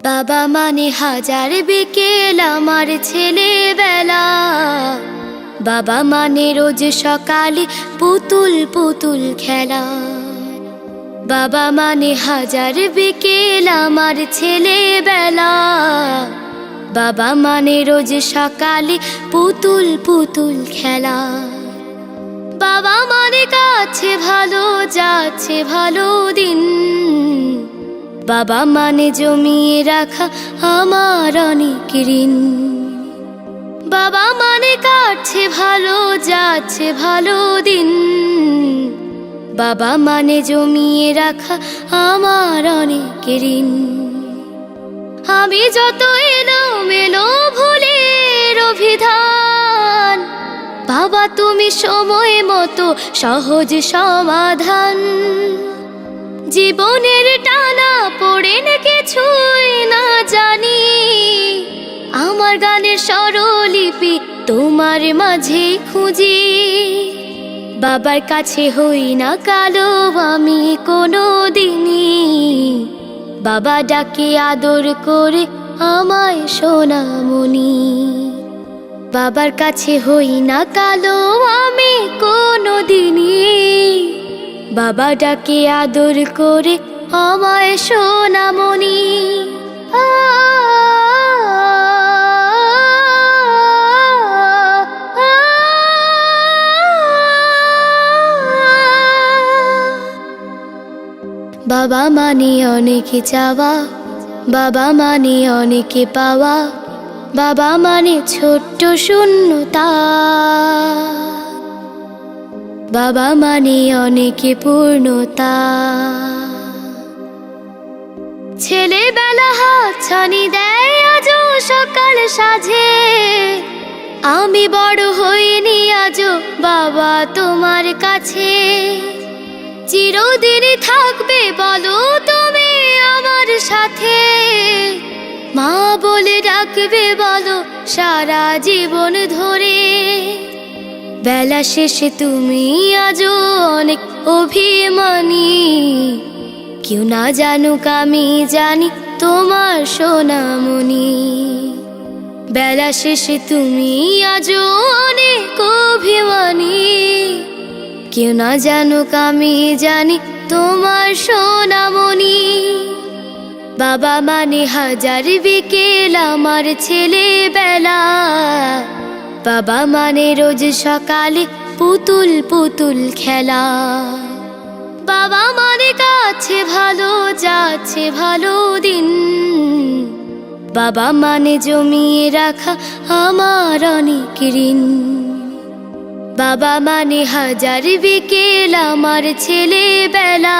বাবা মানে হাজার বিকেল আমার ছেলেবেলা। বাবা মানে রোজ সকালে পুতুল পুতুল খেলা। বাবা মানে হাজার বিকেল আমার ছেলেবেলা। বাবা মানে রোজ সকালে পুতুল পুতুল খেলা। বাবা মানে কাছে ভালো যাচ্ছে ভালো দিন। বাবা মানে জমিয়ে রাখা আমার অনেক ঋণ। বাবা মানে কাটছে ভালো যাচ্ছে ভালো দিন। বাবা মানে জমিয়ে রাখা আমার অনেক ঋণ। আমি যত এলোমেলো ভুলের অভিধান, বাবা তুমি সময় মতো সহজ সমাধান। জীবনের টানা পড়ে না কিছুই না জানি, আমার গানের স্বরলিপি তোমার মাঝে খুঁজি। বাবার কাছে হই না কালো আমি কোনো দিনই, বাবা ডাকে আদর করে আমায় সোনামণি। বাবার কাছে হই না কালো আমি কোনো দিনই, বাবা ডাকে আদর করে আমায় সোনামণি। বাবা মানে অনেক চাওয়া, বাবা মানে অনেক পাওয়া। বাবা মানে ছোট্ট শূন্যতা, বাবা মানে অনেক পূর্ণতা। ছেলেবেলা হাত ছানি দেয় আজও সকাল সাজে। আমি বড় হইনি আজও বাবা তোমার কাছে। চিরদিনই থাকবে বলো তুমি আমার সাথে, মা বলে ডাকবে বলো সারা জীবন ধরে। বেলা শেষে তুমি আজও অনেক অভিমানী, কেউ না জানুক আমি জানি তোমার সোনামণি। বেলা শেষে তুমি আজও অনেক অভিমানী, কেউ না জানুক আমি জানি তোমার সোনামণি। বাবা মানে হাজার বিকেল আমার ছেলেবেলা। বাবা মানে রোজ সকালে পুতুল পুতুল খেলা। বাবা মানে কাছে ভালো যাচ্ছে ভালো দিন। বাবা মানে জমিয়ে রাখা আমার অনেক ঋণ। বাবা মানে হাজার বিকেল আমার ছেলেবেলা।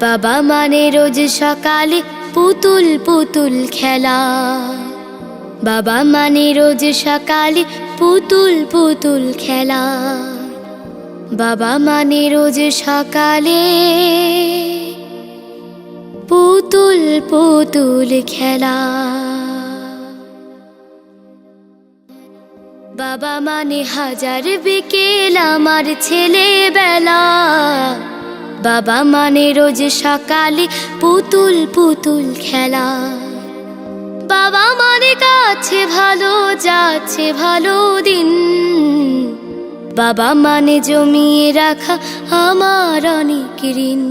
বাবা মানে রোজ সকালে পুতুল পুতুল খেলা। বাবা মানে রোজ সকালে পুতুল পুতুল খেলা। বাবা মানে রোজ সকালে পুতুল পুতুল খেলা। বাবা মানে হাজার বিকেল আমার ছেলেবেলা। বাবা মানে রোজ সকালে পুতুল পুতুল খেলা। বাবা মানে কাছে ভালো যাচ্ছে ভালো দিন। বাবা মানে জমিয়ে রাখা আমার অনেক ঋণ।